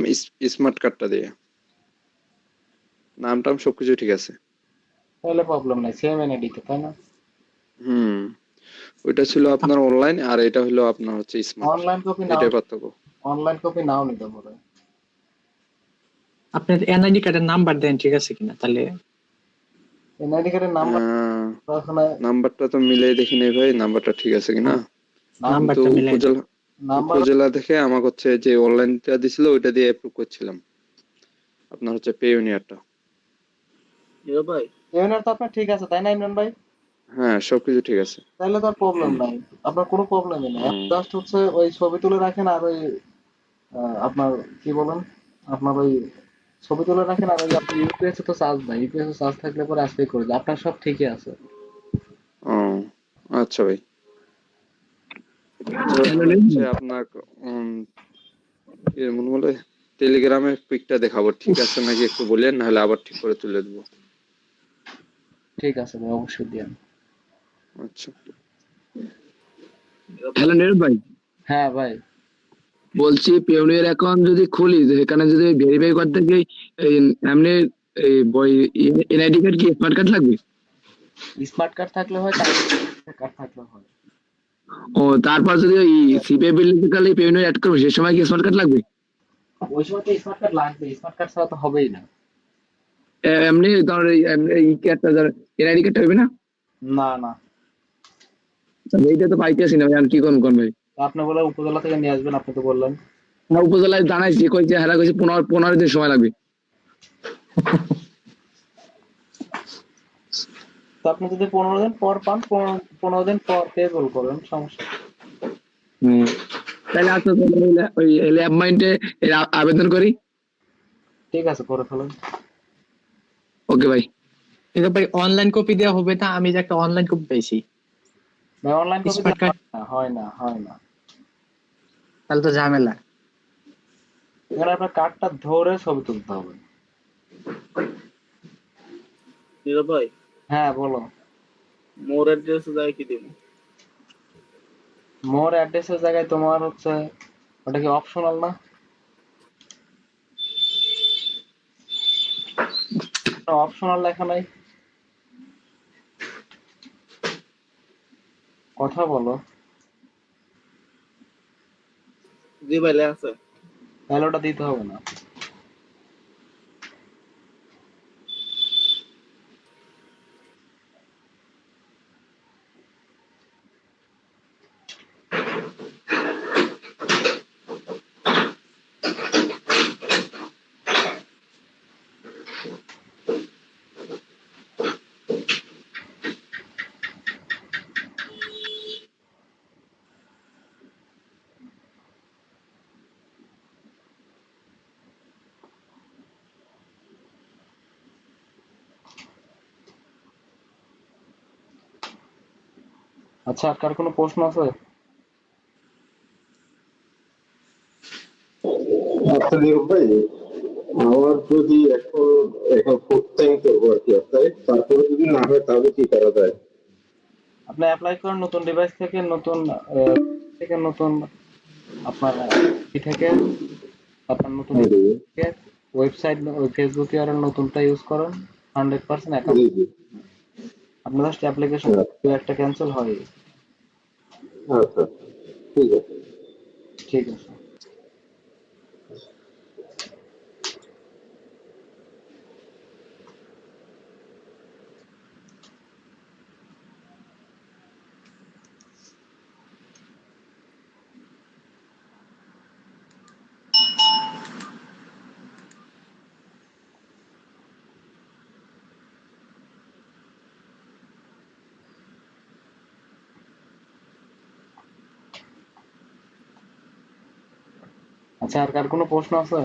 স্মার্ট কার্ডটা দিয়ে। নাম টাম সবকিছু ঠিক আছে। তাহলে প্রবলেম নাই, সেম এনআইডিতে, তাই না? হুম, ওইটা ছিল আপনার অনলাইন আর এটা হলো আপনার হচ্ছে স্মার্ট, অনলাইন কপি নাও, এটাই পার্থক্য। অনলাইন কপি নাও নিতে পারে। আপনার এনআইডি কার্ডের নাম্বার দেন ঠিক আছে কিনা, তাহলে এনআইডি কার্ডের নাম্বার ওখানে নাম্বারটা তো মিলাই দেখি নাই ভাই, নাম্বারটা ঠিক আছে কিনা। কিন্তু নাম্বারটা মিলাই দেন। নাম্বার উপজেলা দেখে আমাকে হচ্ছে যে অনলাইনটা দিছিল ওইটা দিয়ে অ্যাপ্রুভ করছিলাম, আপনার হচ্ছে পেইওনিয়ারটা। নীরব ভাই, পিওনিয়ার তো আপনার ঠিক আছে, তাই না ইমরান ভাই? হ্যাঁ, সবকিছু ঠিক আছে। তাহলে তো আর প্রবলেম নাই, আপনার কোনো প্রবলেমই নেই। হুম। জাস্ট হচ্ছে ওই ছবি তুলে রাখেন আর ওই আপনার কি বলেন, আপনার ওই ছবি তুলে রাখেন আর ওই আপনার ইউপিএস তো চার্জ নাই, ইউপিএস চার্জ থাকলে পরে আজকেই করে দিই, আপনার সব ঠিকই আছে। ও আচ্ছা ভাই, হচ্ছে আপনার এমন বলে টেলিগ্রামে পিকটা দেখাবো, ঠিক আছে নাকি একটু বলেন, নাহলে আবার ঠিক করে তুলে দেবো। ঠিক আছে ভাই, অবশ্যই দিন। আচ্ছা। হ্যালো নীরব ভাই, হ্যাঁ ভাই। বলছি পেওনিয়ার অ্যাকাউন্ট যদি খুলি তো এখানে যদি ভেরিফাই করতে যাই এই এমনি এই বই এনআইডি কার্ড কি স্মার্ট কার্ড লাগবে? স্মার্ট কার্ড থাকলে হয়, কার্ড থাকলে হয়। ও তারপর যদি ওই সিপিএ বিল নিতে গেলে পেওনিয়ার অ্যাড করবো সে সময় কি স্মার্ট কার্ড লাগবে? ওই সময় তো স্মার্ট কার্ড লাগবে, স্মার্ট কার্ড ছাড়া তো হবেই না। এমনি ধর এই কার্ডটা ধর এনআইডি কার্ডটা হবে না? না না, তাহলে এইটা তো পাইতেছি না ভাই, আমি কি করুন কোন ভাই? আপনি বলে উপজেলা থেকে নিয়ে আসবেন, আপনি তো বললেন। না উপজেলায় জানাইছি, কইছে হারা কইছে 15 দিন সময় লাগবে। তো আপনি যদি 15 দিন পর পান, 15 দিন পর পেবল করেন, সমস্যা নেই। তাহলে আচ্ছা ওই ল্যাব মাইন্ডে আবেদন করি। ঠিক আছে, করে ফেলেন। ওকে ভাই। কিন্তু ভাই অনলাইন কপি দেওয়া হবে না, আমি যে একটা অনলাইন কপি পাইছি। ভাই অনলাইন কপি স্মার্ট কার্ড হয় না, হয় না। তাহলে তো ঝামেলা। এখানে আপনার কার্ডটা ধরে ছবি তুলতে হবে। নীরব ভাই, হ্যাঁ বলো। মোর অ্যাড্রেস যায় কি দিব? মোর অ্যাড্রেসের জায়গায় তোমার হচ্ছে ওটা কি অপশনাল না? অপশনাল লেখা নাই, কথা বলো। জি ভাই, লেখা আছে। তাহলে ওটা দিতে হবে না। আচ্ছা, আর কার কোনো প্রশ্ন আছে? আচ্ছা নীরব ভাই, আমার যদি এখন ফুড টাইম করবো আর কি আপনার, তারপরে যদি না হয় তাহলে কি করা যায়? আপনি অ্যাপ্লাই করেন নতুন ডিভাইস থেকে, নতুন নতুন আপনার থেকে আপনার নতুন ওয়েবসাইট, ফেসবুক আর নতুনটা ইউজ করেন, 100% অ্যাকাউন্ট। জি জি। আপনার জাস্ট অ্যাপ্লিকেশন একটা ক্যান্সেল হয়। আচ্ছা, ঠিক আছে। ঠিক আছে। আচ্ছা, আর কার কোনো প্রশ্ন আছে?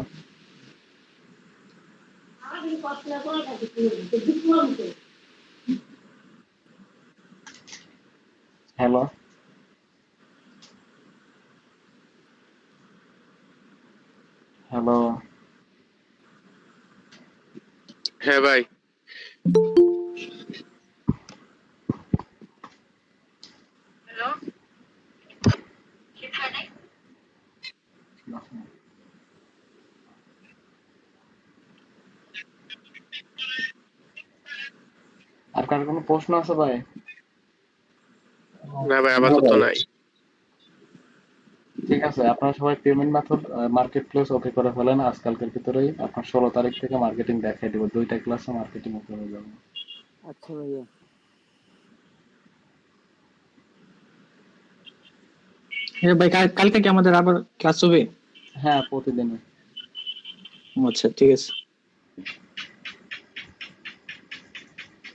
Hello, hello. হ্যাঁ ভাই। আর কার কোনো প্রশ্ন আছে ভাই? না ভাই, আপাতত নাই। ঠিক আছে, আপনারা সবাই payment method market place okay করে ফেলেন আজকালকের ভিতরেই। আপনার 16 তারিখ থেকে মার্কেটিং দেখাই দেবো, 2টা ক্লাসে মার্কেটিং ওকে হয়ে যাবে। আচ্ছা ভাইয়া। হ্যাঁ ভাই, কালকে কি আমাদের আবার ক্লাস হবে? হ্যাঁ, প্রতিদিনই। আচ্ছা ঠিক আছে।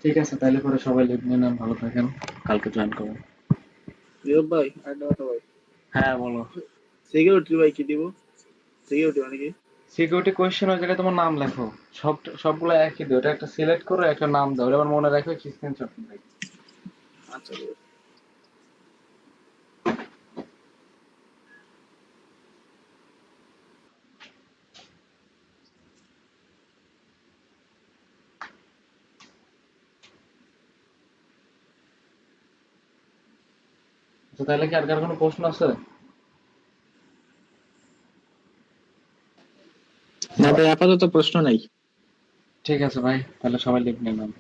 ঠিক আছে, তাহলে পরে সবাই লিভ নিয়ে নেন, ভালো থাকেন, কালকে জয়েন করবেন। নীরব ভাই একটা কথা ভাই, হ্যাঁ বলো। সিকিউরিটি ভাই কি দিব? সিকিউরিটি মানে কি? সিকিউরিটি কোয়েশ্চেন ওই জায়গায় তোমার নাম লেখো, সবগুলো একই দিও, ওটা একটা সিলেক্ট করো, একটা নাম দাও, এবার মনে রাখো কি স্ক্রিনশট নিবে। আচ্ছা আচ্ছা, তাহলে কি আর কার কোনো প্রশ্ন আছে? না ভাই, আপাতত প্রশ্ন নাই। ঠিক আছে ভাই, তাহলে সবাই লিভ নিয়ে নেন।